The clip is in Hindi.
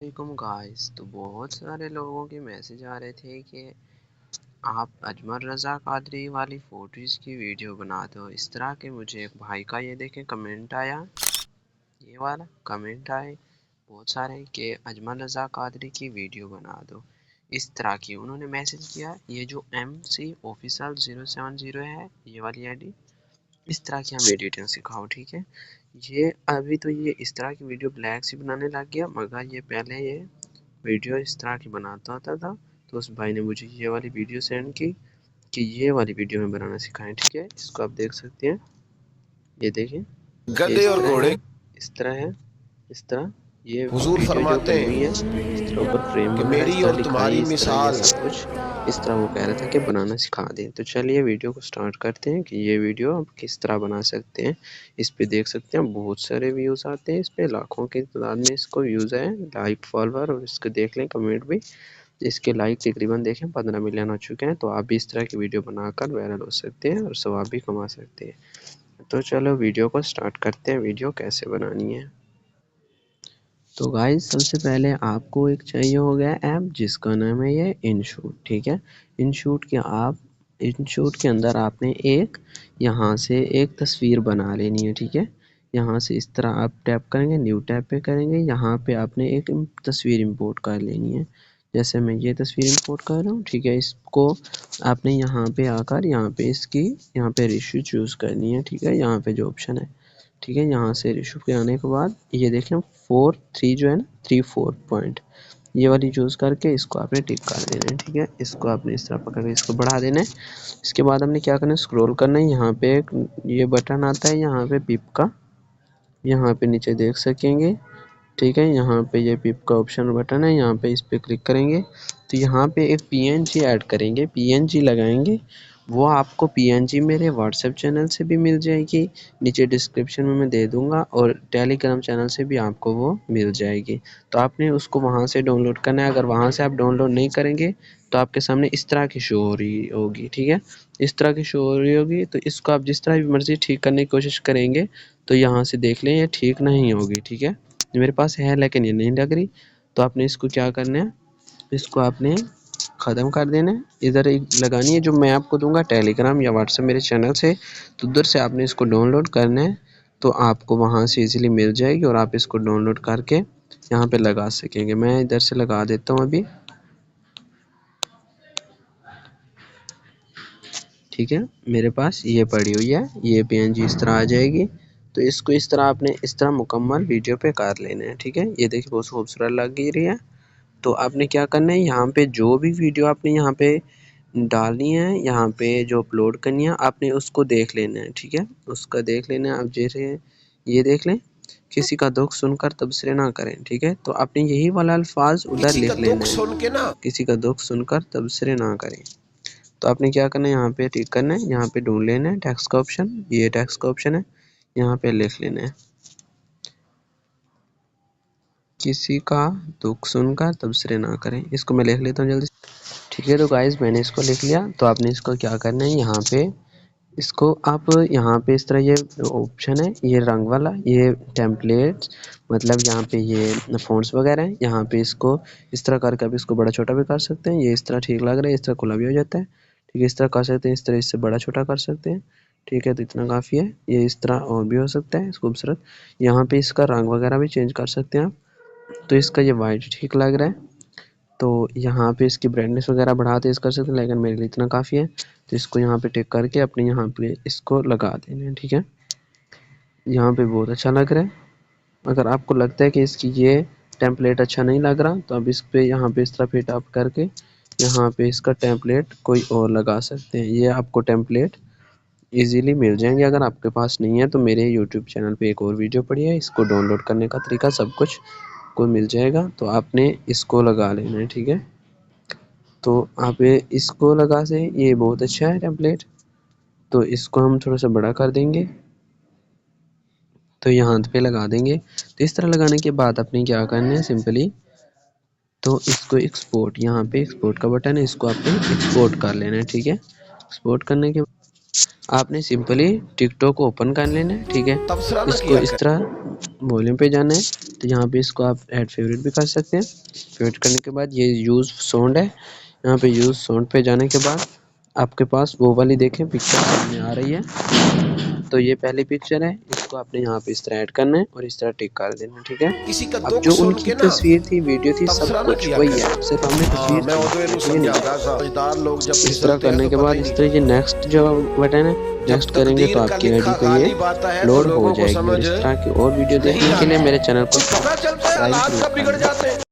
वालेकुम गाइस। तो बहुत सारे लोगों के मैसेज आ रहे थे कि आप अजमल रज़ा कादरी वाली फोटोज़ की वीडियो बना दो इस तरह के। मुझे एक भाई का ये देखें कमेंट आया, ये वाला कमेंट आए बहुत सारे कि अजमल रज़ा कादरी की वीडियो बना दो इस तरह की। उन्होंने मैसेज किया, ये जो MC ऑफिशियल 070 है ये वाली आईडी, इस तरह की हमें एडिटिंग सिखाओ। ठीक है, ये अभी तो ये इस तरह की वीडियो ब्लैक से बनाने लग गया, मगर ये पहले ये वीडियो इस तरह की बनाता था। तो उस भाई ने मुझे ये वाली वीडियो सेंड की कि ये वाली वीडियो में बनाना सिखाएं। ठीक है, इसको आप देख सकते हैं, ये देखें, ये गधे इस और तरह है, घोड़े इस तरह है, इस तरह ये हुजूर वीडियो जो फरमाते बनी हुई है, हैं इस तरह ऊपर फ्रेम कि वगैरह इस मेरी तरह और लिखाई है, तुम्हारी इस तरह ये मिसाल सब कुछ इस तरह वो कह रहा था कि बनाना सिखा दें। तो चलिए वीडियो को स्टार्ट करते हैं कि ये वीडियो आप किस तरह बना सकते हैं। इस पे देख सकते हैं बहुत सारे व्यूज़ आते हैं, इस पे लाखों की तादाद में इसको व्यूज़ है, लाइक फॉलोअर, और इसको देख लें कमेंट भी, इसके लाइक तकरीबन देखें 15 मिलियन हो चुके हैं। तो आप भी इस तरह की वीडियो बनाकर वायरल हो सकते हैं और सवाब भी कमा सकते हैं। तो चलो वीडियो को स्टार्ट करते हैं, वीडियो कैसे बनानी है। तो गाइस सबसे पहले आपको एक चाहिए हो गया ऐप जिसका नाम है ये इनशूट। ठीक है, इनशूट के अंदर आपने एक यहाँ से एक तस्वीर बना लेनी है। ठीक है, यहाँ से इस तरह आप टैप करेंगे, न्यू टैप पे करेंगे, यहाँ पे आपने एक तस्वीर इंपोर्ट कर लेनी है। जैसे मैं ये तस्वीर इंपोर्ट कर रहा हूँ। ठीक है, इसको आपने यहाँ पे आकर यहाँ पे इसकी यहाँ पे रेशियो चूज़ करनी है। ठीक है, यहाँ पे जो ऑप्शन है, ठीक है, यहाँ से रेशियो के आने के बाद ये देखें 4:3 जो है ना, 3:4 पॉइंट, ये वाली चूज़ करके इसको आपने टिक कर देना है। ठीक है, इसको आपने इस तरह पकड़ के इसको बढ़ा देना है। इसके बाद हमने क्या करना है, स्क्रॉल करना है, यहाँ पे एक ये बटन आता है यहाँ पे पिप का, यहाँ पे नीचे देख सकेंगे। ठीक है, यहाँ पे ये पिप का ऑप्शन बटन है, यहाँ पे इस पे क्लिक करेंगे तो यहाँ पे एक PNG ऐड करेंगे, PNG लगाएंगे। वो आपको PNG मेरे व्हाट्सएप चैनल से भी मिल जाएगी, नीचे डिस्क्रिप्शन में मैं दे दूँगा, और टेलीग्राम चैनल से भी आपको वो मिल जाएगी। तो आपने उसको वहाँ से डाउनलोड करना है। अगर वहाँ से आप डाउनलोड नहीं करेंगे तो आपके सामने इस तरह की शो हो रही होगी। ठीक है, इस तरह की शो हो रही होगी, तो इसको आप जिस तरह भी मर्ज़ी ठीक करने की कोशिश करेंगे तो यहाँ से देख लें ये ठीक नहीं होगी। ठीक है, मेरे पास है लेकिन ये नहीं लग रही। तो आपने इसको क्या करना है, इसको आपने ख़त्म कर देना है। इधर एक लगानी है जो मैं आपको दूंगा टेलीग्राम या व्हाट्सएप मेरे चैनल से, तो उधर से आपने इसको डाउनलोड करना है, तो आपको वहाँ से इजीली मिल जाएगी और आप इसको डाउनलोड करके यहाँ पे लगा सकेंगे। मैं इधर से लगा देता हूँ अभी। ठीक है, मेरे पास ये पड़ी हुई है, ये PNG इस तरह आ जाएगी। तो इसको इस तरह आपने इस तरह मुकम्मल वीडियो पे कर लेना है। ठीक है, ये देखिए बहुत खूबसूरत लग रही है। तो आपने क्या करना है, यहाँ पे जो भी वीडियो आपने यहाँ पे डालनी है, यहाँ पे जो अपलोड करनी है, आपने उसको देख लेना है। ठीक है, उसका देख लेना है। आप जैसे ये देख लें, किसी का दुख सुनकर तबसरे ना करें। ठीक है, तो आपने यही वाला अल्फाज उधर किसी का लिख दुख लेना है, सुन के ना किसी का दुख सुनकर तबसरे ना करें। तो आपने क्या करना है, यहाँ पे टिक करना है, यहाँ पे ढूंढ लेना है टेक्स्ट का ऑप्शन, ये टेक्स्ट का ऑप्शन है, यहाँ पे लिख लेना है, किसी का दुख सुनकर तबसरे ना करें। इसको मैं लिख लेता हूँ जल्दी। ठीक है, तो गाइस मैंने इसको लिख लिया। तो आपने इसको क्या करना है, यहाँ पे इसको आप यहाँ पे इस तरह ये ऑप्शन है, ये रंग वाला, ये टेम्पलेट्स, मतलब यहाँ पे ये फ़ॉन्ट्स वगैरह हैं, यहाँ पे इसको इस तरह करके आप इसको बड़ा छोटा भी कर सकते हैं। ये इस तरह ठीक लग रहा है, इस तरह खुला भी हो जाता है। ठीक है, इस तरह कर सकते हैं, इस तरह इससे बड़ा छोटा कर सकते हैं। ठीक है, तो इतना काफ़ी है। ये इस तरह और भी हो सकता है खूबसूरत। यहाँ पे इसका रंग वगैरह भी चेंज कर सकते हैं आप। तो इसका ये वाइट ठीक लग रहा है, तो यहाँ पे इसकी ब्राइटनेस वगैरह बढ़ा तेज़ कर सकते हैं, लेकिन मेरे लिए इतना काफ़ी है। तो इसको यहाँ पे टिक करके अपने यहाँ पे इसको लगा देना है। ठीक है, यहाँ पे बहुत अच्छा लग रहा है। अगर आपको लगता है कि इसकी ये टेम्पलेट अच्छा नहीं लग रहा, तो आप इस पे यहाँ पे इस तरह फिट अप करके यहाँ पे इसका टेम्पलेट कोई और लगा सकते हैं। ये आपको टेम्पलेट इजीली मिल जाएंगे। अगर आपके पास नहीं है तो मेरे यूट्यूब चैनल पे एक और वीडियो पड़ी है, इसको डाउनलोड करने का तरीका सब कुछ को मिल जाएगा। तो आपने इसको लगा लेना है। ठीक है, तो आप इसको लगा से ये बहुत अच्छा है टेम्पलेट। तो इसको हम थोड़ा सा बड़ा कर देंगे, तो यहाँ पे लगा देंगे। तो इस तरह लगाने के बाद अपने क्या करना है, सिंपली तो इसको एक्सपोर्ट, यहाँ पे एक्सपोर्ट का बटन है, इसको आपने एक्सपोर्ट कर लेना है। ठीक है, एक्सपोर्ट करने के आपने सिंपली टिकटॉक ओपन कर लेना है, ठीक है। इसको इस तरह वॉल्यूम पे जाना है, तो यहाँ पे इसको आप ऐड फेवरेट भी कर सकते हैं। फेवरेट करने के बाद ये यूज़ साउंड है, यहाँ पे यूज़ साउंड पे जाने के बाद आपके पास वो वाली देखें पिक्चर सामने आ रही है, तो ये पहली पिक्चर है, इसको आपने यहाँ पे इस तरह ऐड करना है और इस तरह टिक कर देना है, ठीक है। अब जो उनकी तस्वीर थी, वीडियो थी, सब कुछ वही है, सिर्फ हमने तस्वीर चेंज की। इस तरह करने के बाद इस तरह ये नेक्स्ट जो बटन है, नेक्स्ट करेंगे तो आपकी आईडी पे ये लोड हो जाएगी। और इस तरह की और वीडियो देखने के लिए मेरे चैनल को सब्सक्राइब जरूर करें।